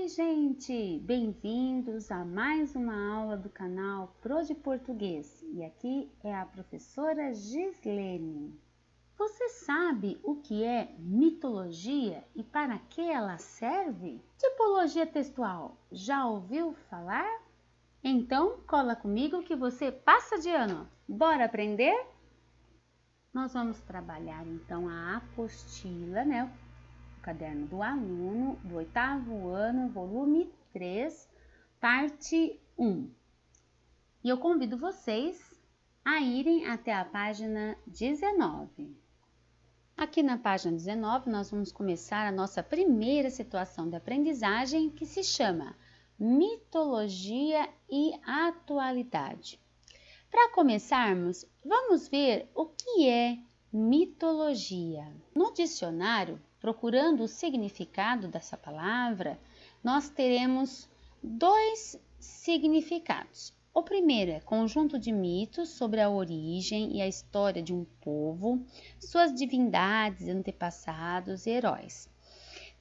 Oi, gente! Bem-vindos a mais uma aula do canal Pro de Português. E aqui é a professora Gislene. Você sabe o que é mitologia e para que ela serve? Tipologia textual, já ouviu falar? Então, cola comigo que você passa de ano. Bora aprender? Nós vamos trabalhar então a apostila, né? Caderno do Aluno, do 8º ano, volume 3, parte 1. E eu convido vocês a irem até a página 19. Aqui na página 19, nós vamos começar a nossa primeira situação de aprendizagem, que se chama Mitologia e Atualidade. Para começarmos, vamos ver o que é mitologia. No dicionário, procurando o significado dessa palavra, nós teremos dois significados. O primeiro é conjunto de mitos sobre a origem e a história de um povo, suas divindades, antepassados e heróis.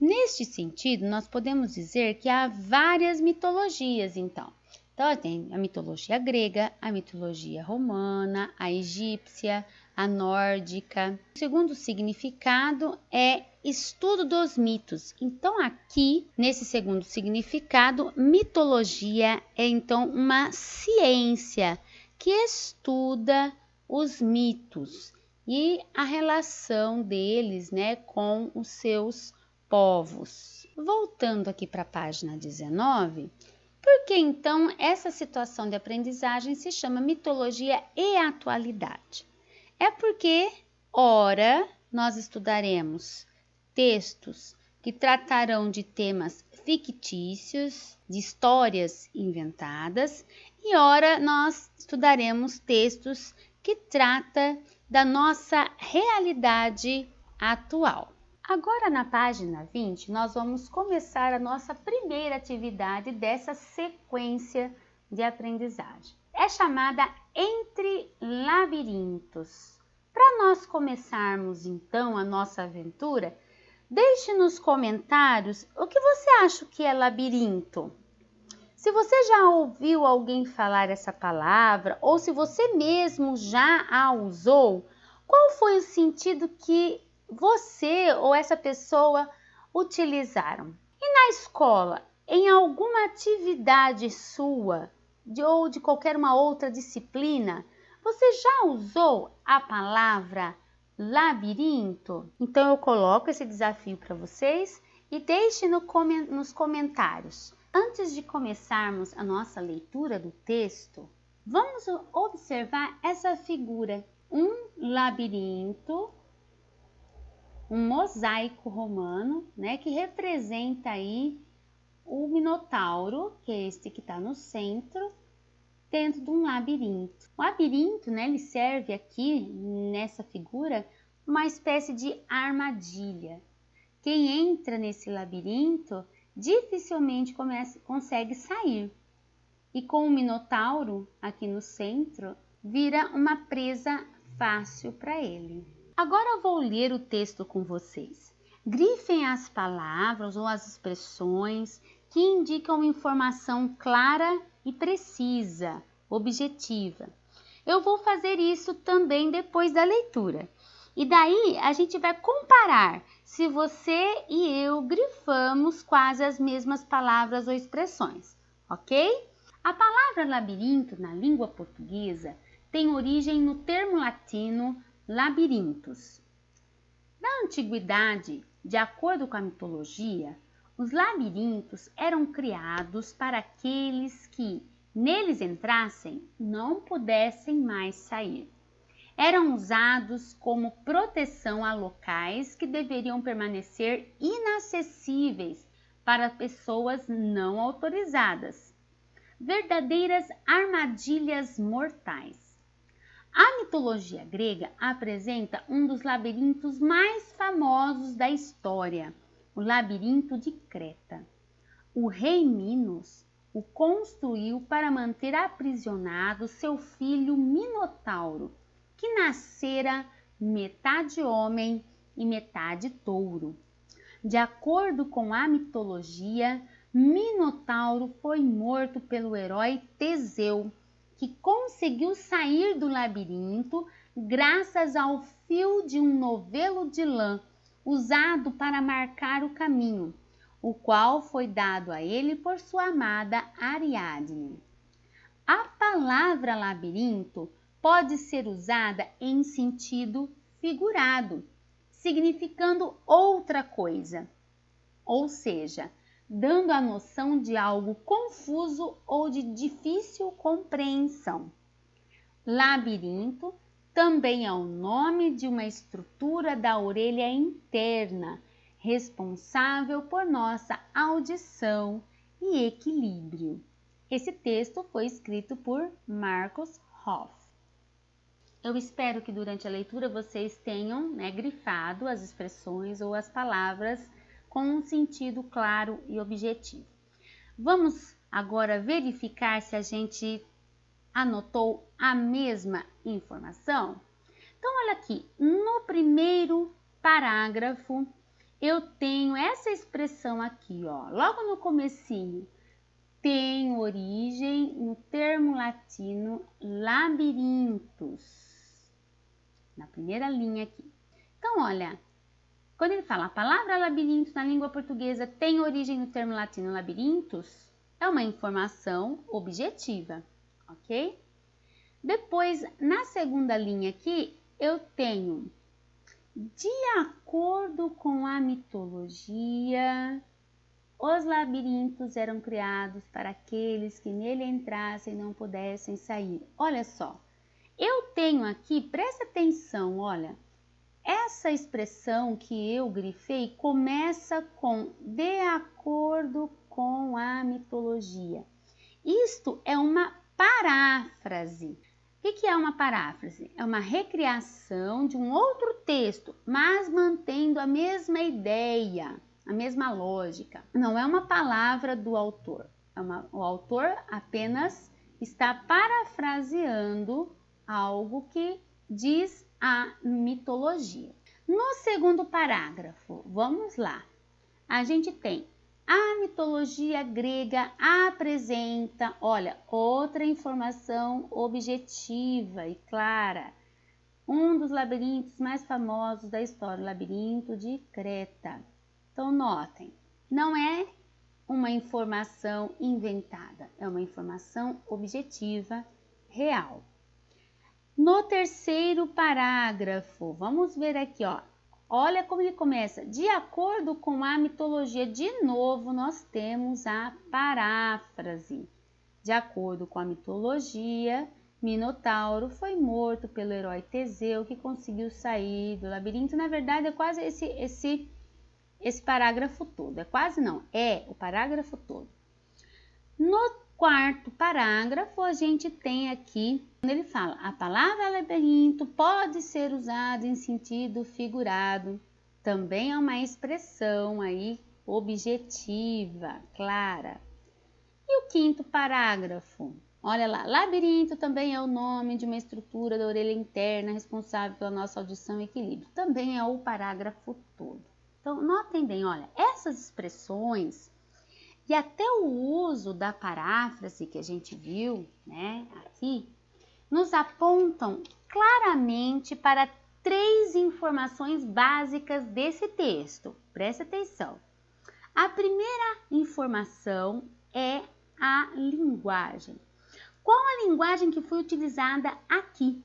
Neste sentido, nós podemos dizer que há várias mitologias, então. Então, tem a mitologia grega, a mitologia romana, a egípcia, a nórdica. O segundo significado é estudo dos mitos. Então, aqui, nesse segundo significado, mitologia é então uma ciência que estuda os mitos e a relação deles, né, com os seus povos. Voltando aqui para a página 19, por que então essa situação de aprendizagem se chama mitologia e atualidade? É porque, ora, nós estudaremos textos que tratarão de temas fictícios, de histórias inventadas, e ora nós estudaremos textos que tratam da nossa realidade atual. Agora, na página 20, nós vamos começar a nossa primeira atividade dessa sequência de aprendizagem. É chamada Entre Labirintos. Para nós começarmos, então, a nossa aventura, deixe nos comentários o que você acha que é labirinto. Se você já ouviu alguém falar essa palavra, ou se você mesmo já a usou, qual foi o sentido que você ou essa pessoa utilizaram? E na escola, em alguma atividade sua ou de qualquer uma outra disciplina, você já usou a palavra labirinto? Então eu coloco esse desafio para vocês e deixe nos comentários. Antes de começarmos a nossa leitura do texto, vamos observar essa figura, um labirinto, um mosaico romano, né, que representa aí o Minotauro, que é este que está no centro, dentro de um labirinto. O labirinto, né, ele serve aqui, nessa figura, uma espécie de armadilha. Quem entra nesse labirinto dificilmente consegue sair. E com o Minotauro aqui no centro, vira uma presa fácil para ele. Agora eu vou ler o texto com vocês. Grifem as palavras ou as expressões que indicam informação clara e precisa, objetiva. Eu vou fazer isso também depois da leitura. E daí a gente vai comparar se você e eu grifamos quase as mesmas palavras ou expressões, ok? A palavra labirinto na língua portuguesa tem origem no termo latino labirintos. Na antiguidade, de acordo com a mitologia, os labirintos eram criados para aqueles que neles entrassem não pudessem mais sair. Eram usados como proteção a locais que deveriam permanecer inacessíveis para pessoas não autorizadas. Verdadeiras armadilhas mortais. A mitologia grega apresenta um dos labirintos mais famosos da história, o labirinto de Creta. O rei Minos o construiu para manter aprisionado seu filho Minotauro, que nascera metade homem e metade touro. De acordo com a mitologia, Minotauro foi morto pelo herói Teseu, que conseguiu sair do labirinto graças ao fio de um novelo de lã usado para marcar o caminho, o qual foi dado a ele por sua amada Ariadne. A palavra labirinto pode ser usada em sentido figurado, significando outra coisa, ou seja, dando a noção de algo confuso ou de difícil compreensão. Labirinto também é o nome de uma estrutura da orelha interna, responsável por nossa audição e equilíbrio. Esse texto foi escrito por Marcus Hoff. Eu espero que durante a leitura vocês tenham grifado as expressões ou as palavras com um sentido claro e objetivo. Vamos agora verificar se a gente anotou a mesma informação? Então, olha aqui, no primeiro parágrafo, eu tenho essa expressão aqui, ó, logo no comecinho, tem origem no termo latino labirintos, na primeira linha aqui. Então, olha, quando ele fala a palavra labirinto na língua portuguesa tem origem no termo latino labirintos, é uma informação objetiva, ok? Depois, na segunda linha aqui, eu tenho, de acordo com a mitologia, os labirintos eram criados para aqueles que nele entrassem e não pudessem sair. Olha só, eu tenho aqui, presta atenção, olha, essa expressão que eu grifei começa com de acordo com a mitologia. Isto é uma paráfrase. O que é uma paráfrase? É uma recriação de um outro texto, mas mantendo a mesma ideia, a mesma lógica. Não é uma palavra do autor. O autor apenas está parafraseando algo que diz a mitologia. No segundo parágrafo, vamos lá. A gente tem a mitologia grega apresenta, olha, outra informação objetiva e clara. Um dos labirintos mais famosos da história, o labirinto de Creta. Então, notem, não é uma informação inventada, é uma informação objetiva, real. No terceiro parágrafo, vamos ver aqui, ó. Olha como ele começa. De acordo com a mitologia, de novo, nós temos a paráfrase. De acordo com a mitologia, Minotauro foi morto pelo herói Teseu, que conseguiu sair do labirinto. Na verdade, é quase esse parágrafo todo. É quase não, é o parágrafo todo. No quarto parágrafo, a gente tem aqui, quando ele fala, a palavra labirinto pode ser usada em sentido figurado. Também é uma expressão aí objetiva, clara. E o quinto parágrafo, olha lá, labirinto também é o nome de uma estrutura da orelha interna responsável pela nossa audição e equilíbrio. Também é o parágrafo todo. Então, notem bem, olha, essas expressões e até o uso da paráfrase que a gente viu, aqui, nos apontam claramente para três informações básicas desse texto. Preste atenção. A primeira informação é a linguagem. Qual a linguagem que foi utilizada aqui?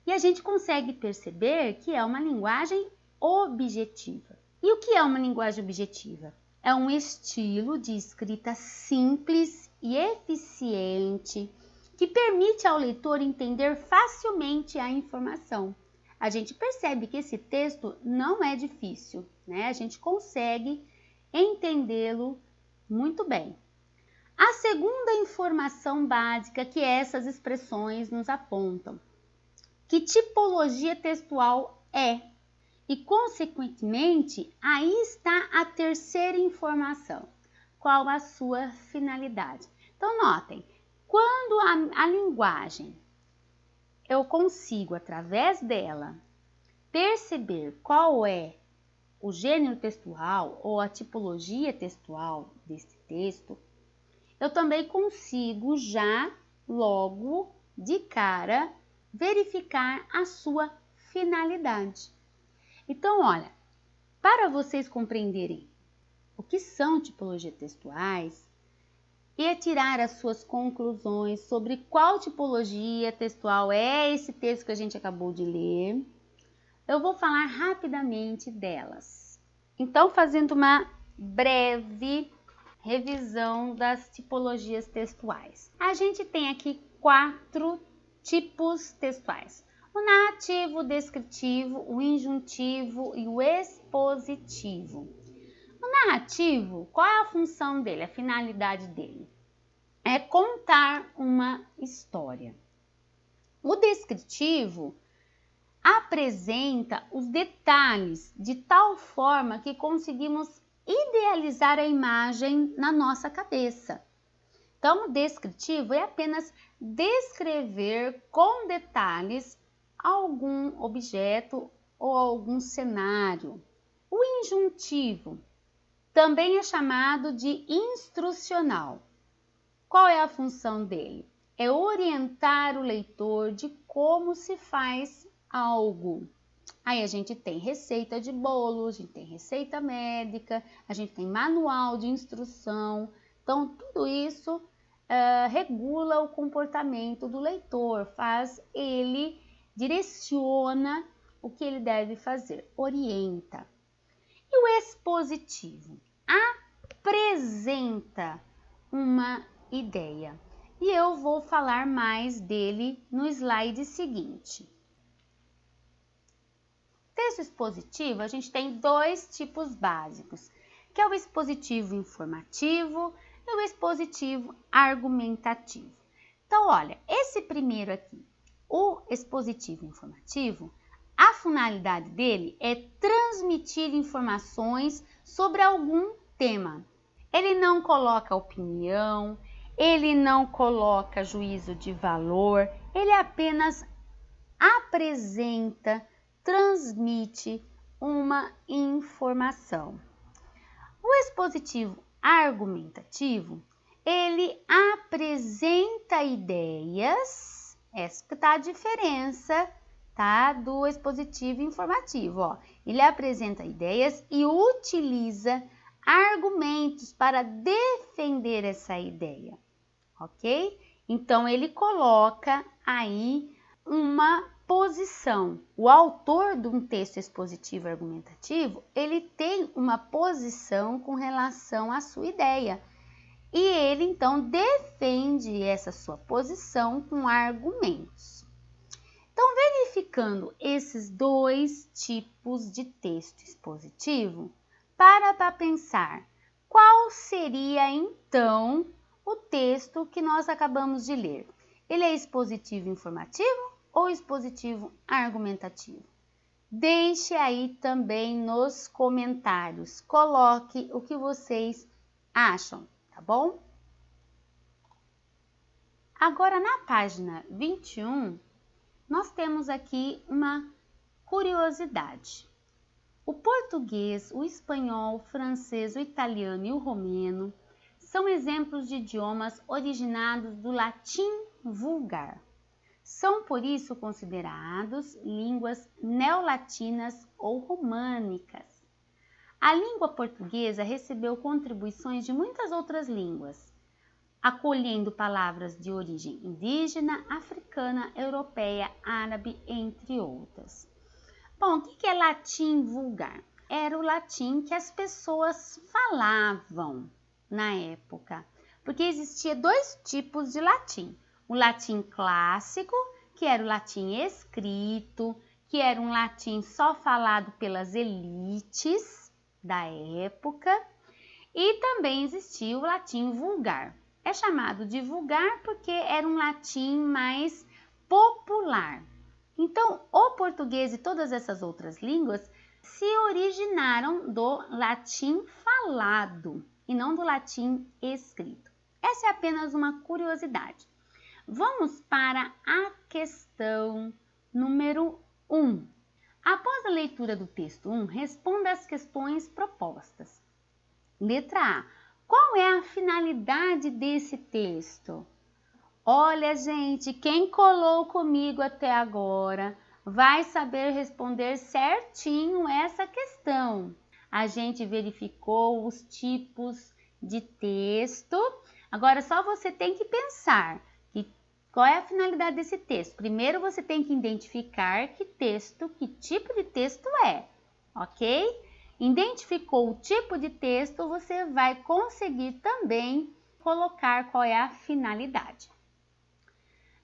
E a gente consegue perceber que é uma linguagem objetiva. E o que é uma linguagem objetiva? É um estilo de escrita simples e eficiente que permite ao leitor entender facilmente a informação. A gente percebe que esse texto não é difícil, A gente consegue entendê-lo muito bem. A segunda informação básica que essas expressões nos apontam, que tipologia textual é. E, consequentemente, aí está a terceira informação. Qual a sua finalidade? Então, notem, quando a linguagem, eu consigo, através dela, perceber qual é o gênero textual ou a tipologia textual desse texto, eu também consigo já logo de cara verificar a sua finalidade. Então, olha, para vocês compreenderem o que são tipologias textuais e tirar as suas conclusões sobre qual tipologia textual é esse texto que a gente acabou de ler, eu vou falar rapidamente delas. Então, fazendo uma breve revisão das tipologias textuais. A gente tem aqui 4 tipos textuais: o narrativo, o descritivo, o injuntivo e o expositivo. O narrativo, qual é a função dele, a finalidade dele? É contar uma história. O descritivo apresenta os detalhes de tal forma que conseguimos idealizar a imagem na nossa cabeça. Então, o descritivo é apenas descrever com detalhes algum objeto ou algum cenário. O injuntivo também é chamado de instrucional. Qual é a função dele? É orientar o leitor de como se faz algo. Aí a gente tem receita de bolo, a gente tem receita médica, a gente tem manual de instrução. Então, tudo isso regula o comportamento do leitor, direciona o que ele deve fazer, orienta. E o expositivo apresenta uma ideia. E eu vou falar mais dele no slide seguinte. Texto expositivo, a gente tem 2 tipos básicos, que é o expositivo informativo e o expositivo argumentativo. Então, olha, esse primeiro aqui, o expositivo informativo, a finalidade dele é transmitir informações sobre algum tema. Ele não coloca opinião, ele não coloca juízo de valor, ele apenas apresenta, transmite uma informação. O expositivo argumentativo, ele apresenta ideias, essa que tá a diferença, tá, do expositivo informativo, ó. Ele apresenta ideias e utiliza argumentos para defender essa ideia, ok? Então, ele coloca aí uma posição. O autor de um texto expositivo argumentativo, ele tem uma posição com relação à sua ideia. E ele, então, defende essa sua posição com argumentos. Então, verificando esses 2 tipos de texto expositivo, para pensar qual seria, então, o texto que nós acabamos de ler. Ele é expositivo informativo ou expositivo argumentativo? Deixe aí também nos comentários, coloque o que vocês acham, tá bom? Agora, na página 21, nós temos aqui uma curiosidade. O português, o espanhol, o francês, o italiano e o romeno são exemplos de idiomas originados do latim vulgar. São, por isso, considerados línguas neolatinas ou românicas. A língua portuguesa recebeu contribuições de muitas outras línguas, acolhendo palavras de origem indígena, africana, europeia, árabe, entre outras. Bom, o que é latim vulgar? Era o latim que as pessoas falavam na época, porque existia 2 tipos de latim. O latim clássico, que era o latim escrito, que era um latim só falado pelas elites da época, e também existia o latim vulgar. É chamado de vulgar porque era um latim mais popular. Então, o português e todas essas outras línguas se originaram do latim falado e não do latim escrito. Essa é apenas uma curiosidade. Vamos para a questão número 1. Após a leitura do texto 1, responda as questões propostas. Letra A. Qual é a finalidade desse texto? Olha, gente, quem colou comigo até agora vai saber responder certinho essa questão. A gente verificou os tipos de texto. Agora, só você tem que pensar qual é a finalidade desse texto. Primeiro, você tem que identificar que tipo de texto é, ok? Identificou o tipo de texto, você vai conseguir também colocar qual é a finalidade.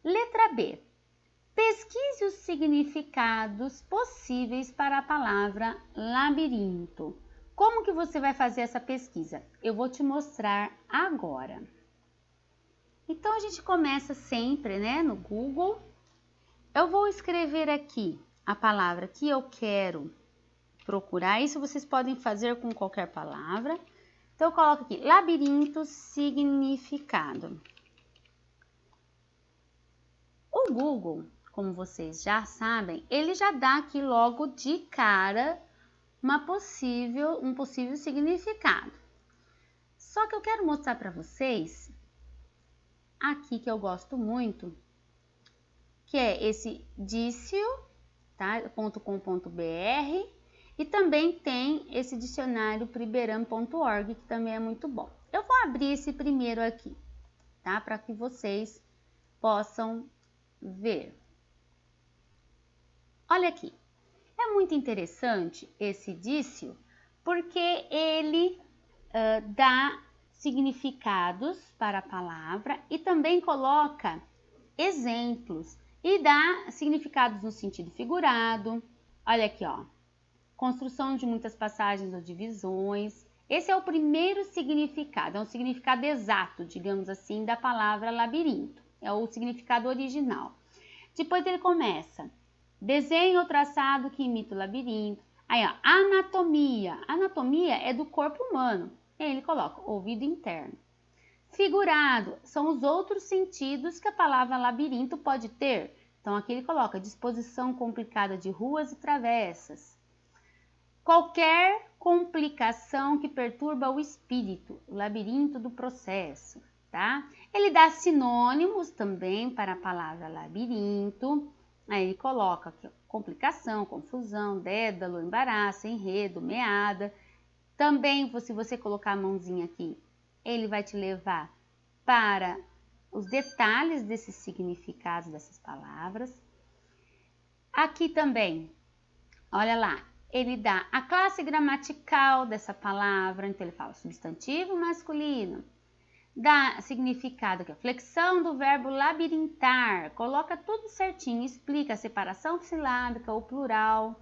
Letra B. Pesquise os significados possíveis para a palavra labirinto. Como que você vai fazer essa pesquisa? Eu vou te mostrar agora. Então, a gente começa sempre, né, no Google. Eu vou escrever aqui a palavra que eu quero procurar. Isso vocês podem fazer com qualquer palavra. Então, eu coloco aqui, labirinto, significado. O Google, como vocês já sabem, ele já dá aqui logo de cara um possível significado. Só que eu quero mostrar para vocês aqui que eu gosto muito, que é esse dicio, tá? .com.br, e também tem esse dicionário priberam.org, que também é muito bom. Eu vou abrir esse primeiro aqui, tá? Para que vocês possam ver. Olha aqui, é muito interessante esse dicio, porque ele dá significados para a palavra e também coloca exemplos e dá significados no sentido figurado. Olha aqui, ó, construção de muitas passagens ou divisões. Esse é o primeiro significado, é um significado exato, digamos assim, da palavra labirinto. É o significado original. Depois ele começa, desenho ou traçado que imita o labirinto. Aí, ó, anatomia. Anatomia é do corpo humano. E aí ele coloca ouvido interno. Figurado são os outros sentidos que a palavra labirinto pode ter. Então, aqui ele coloca disposição complicada de ruas e travessas. Qualquer complicação que perturba o espírito, o labirinto do processo, tá? Ele dá sinônimos também para a palavra labirinto. Aí ele coloca aqui, complicação, confusão, dédalo, embaraço, enredo, meada. Também, se você colocar a mãozinha aqui, ele vai te levar para os detalhes desses significados dessas palavras. Aqui também, olha lá, ele dá a classe gramatical dessa palavra, então ele fala substantivo masculino. Dá significado aqui, flexão do verbo labirintar, coloca tudo certinho, explica a separação silábica, o plural.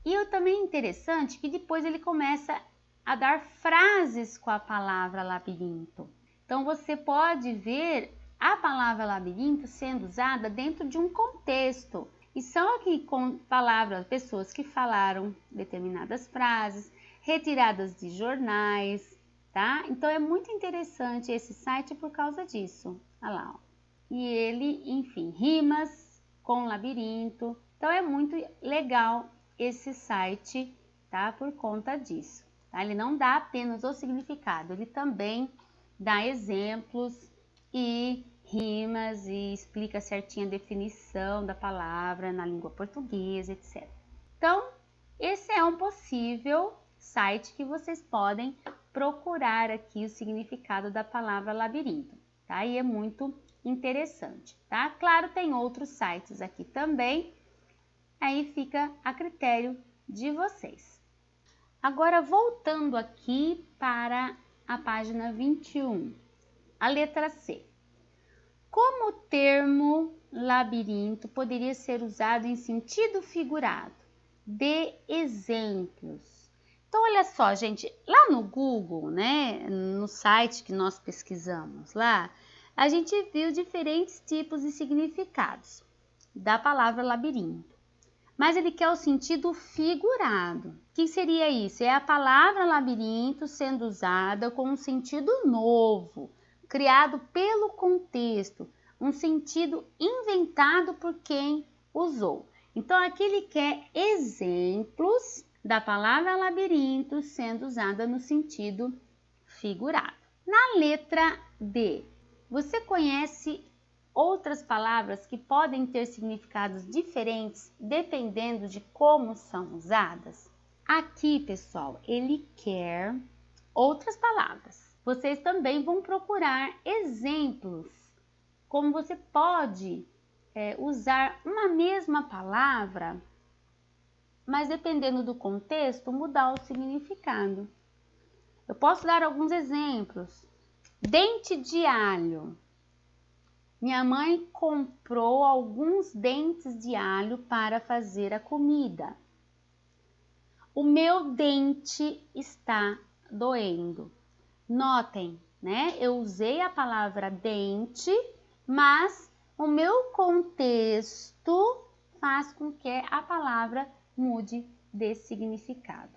E também é interessante que depois ele começa a dar frases com a palavra labirinto. Então, você pode ver a palavra labirinto sendo usada dentro de um contexto. E são aqui com palavras, pessoas que falaram determinadas frases, retiradas de jornais, tá? Então, é muito interessante esse site por causa disso. Olha lá, ó. E ele, enfim, rimas com labirinto. Então, é muito legal esse site, tá? Por conta disso. Tá? Ele não dá apenas o significado, ele também dá exemplos e rimas e explica certinho a definição da palavra na língua portuguesa, etc. Então, esse é um possível site que vocês podem procurar aqui o significado da palavra labirinto, tá? E é muito interessante, tá? Claro, tem outros sites aqui também, aí fica a critério de vocês. Agora, voltando aqui para a página 21, a letra C. Como o termo labirinto poderia ser usado em sentido figurado? Dê exemplos. Então, olha só, gente, lá no Google, né, no site que nós pesquisamos lá, a gente viu diferentes tipos de significados da palavra labirinto. Mas ele quer o sentido figurado. O que seria isso? É a palavra labirinto sendo usada com um sentido novo, criado pelo contexto, um sentido inventado por quem usou. Então, aqui ele quer exemplos da palavra labirinto sendo usada no sentido figurado. Na letra D, você conhece outras palavras que podem ter significados diferentes dependendo de como são usadas? Aqui, pessoal, ele quer outras palavras. Vocês também vão procurar exemplos, como você pode usar uma mesma palavra, mas dependendo do contexto, mudar o significado. Eu posso dar alguns exemplos. Dente de alho. Minha mãe comprou alguns dentes de alho para fazer a comida. O meu dente está doendo. Notem, né? Eu usei a palavra dente, mas o meu contexto faz com que a palavra mude de significado.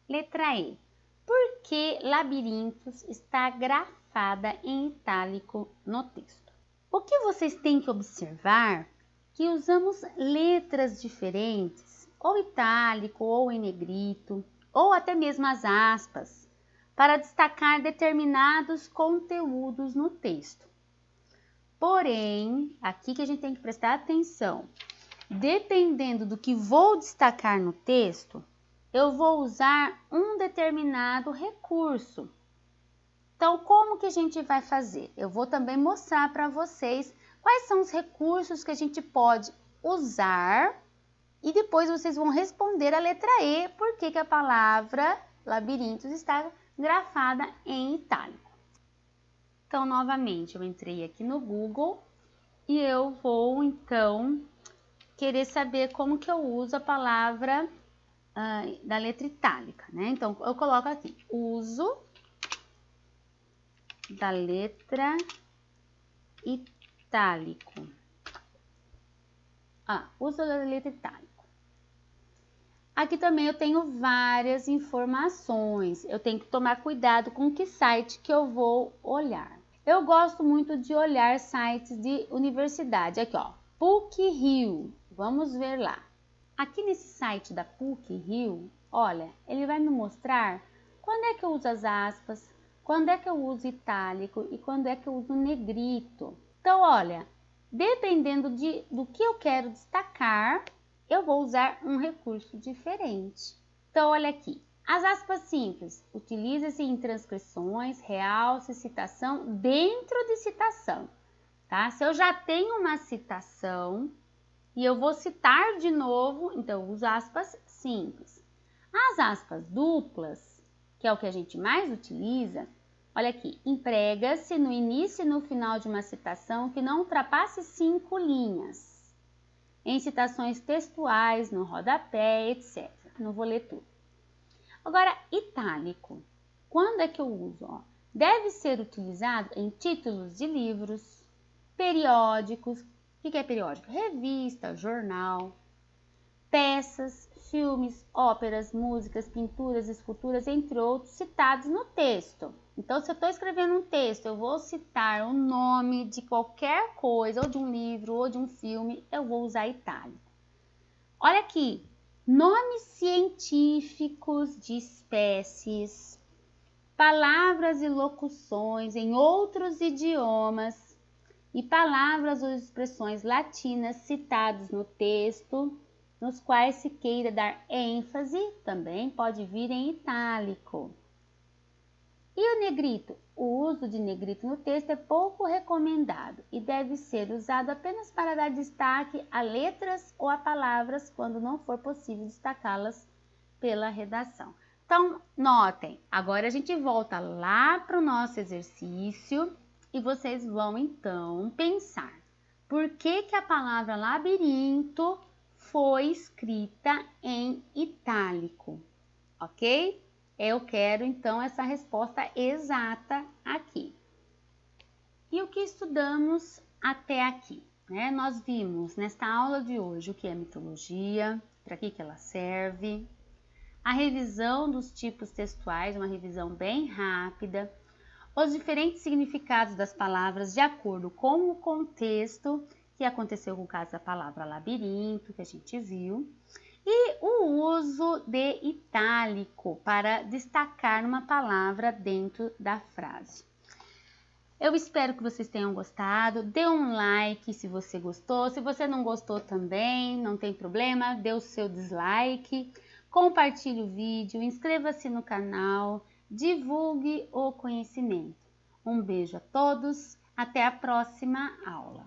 Letra E. Por que labirintos está grafada em itálico no texto? O que vocês têm que observar que usamos letras diferentes, ou itálico, ou em negrito, ou até mesmo as aspas, para destacar determinados conteúdos no texto. Porém, aqui que a gente tem que prestar atenção, dependendo do que vou destacar no texto, eu vou usar um determinado recurso. Então, como que a gente vai fazer? Eu vou também mostrar para vocês quais são os recursos que a gente pode usar e depois vocês vão responder a letra E, por que a palavra labirintos está grafada em itálico. Então, novamente, eu entrei aqui no Google e eu vou, então, querer saber como que eu uso a palavra da letra itálica, né? Então, eu coloco aqui, uso da letra itálico. Uso da letra itálico. Aqui também eu tenho várias informações. Eu tenho que tomar cuidado com que site que eu vou olhar. Eu gosto muito de olhar sites de universidade. Aqui, ó, PUC-Rio. Vamos ver lá. Aqui nesse site da PUC-Rio, olha, ele vai me mostrar quando é que eu uso as aspas, quando é que eu uso itálico e quando é que eu uso negrito. Então, olha, dependendo do que eu quero destacar, eu vou usar um recurso diferente. Então, olha aqui. As aspas simples. Utiliza-se em transcrições, realce, citação, dentro de citação. Tá? Se eu já tenho uma citação e eu vou citar de novo, então eu uso aspas simples. As aspas duplas, que é o que a gente mais utiliza, olha aqui, emprega-se no início e no final de uma citação que não ultrapasse 5 linhas, em citações textuais, no rodapé, etc. Não vou ler tudo. Agora, itálico, quando é que eu uso? Ó, deve ser utilizado em títulos de livros, periódicos. O que é periódico? Revista, jornal, peças, filmes, óperas, músicas, pinturas, esculturas, entre outros, citados no texto. Então, se eu estou escrevendo um texto, eu vou citar o nome de qualquer coisa, ou de um livro, ou de um filme, eu vou usar itálico. Olha aqui, nomes científicos de espécies, palavras e locuções em outros idiomas e palavras ou expressões latinas citados no texto, nos quais se queira dar ênfase, também pode vir em itálico. E o negrito? O uso de negrito no texto é pouco recomendado e deve ser usado apenas para dar destaque a letras ou a palavras quando não for possível destacá-las pela redação. Então, notem, agora a gente volta lá para o nosso exercício e vocês vão então pensar por que a palavra labirinto foi escrita em itálico, ok? Eu quero então essa resposta exata aqui. E o que estudamos até aqui? Né? Nós vimos nesta aula de hoje o que é mitologia, para que ela serve, a revisão dos tipos textuais, uma revisão bem rápida, os diferentes significados das palavras de acordo com o contexto que aconteceu com o caso da palavra labirinto, que a gente viu, e o uso de itálico para destacar uma palavra dentro da frase. Eu espero que vocês tenham gostado. Dê um like se você gostou. Se você não gostou também, não tem problema, dê o seu dislike. Compartilhe o vídeo, inscreva-se no canal, divulgue o conhecimento. Um beijo a todos, até a próxima aula.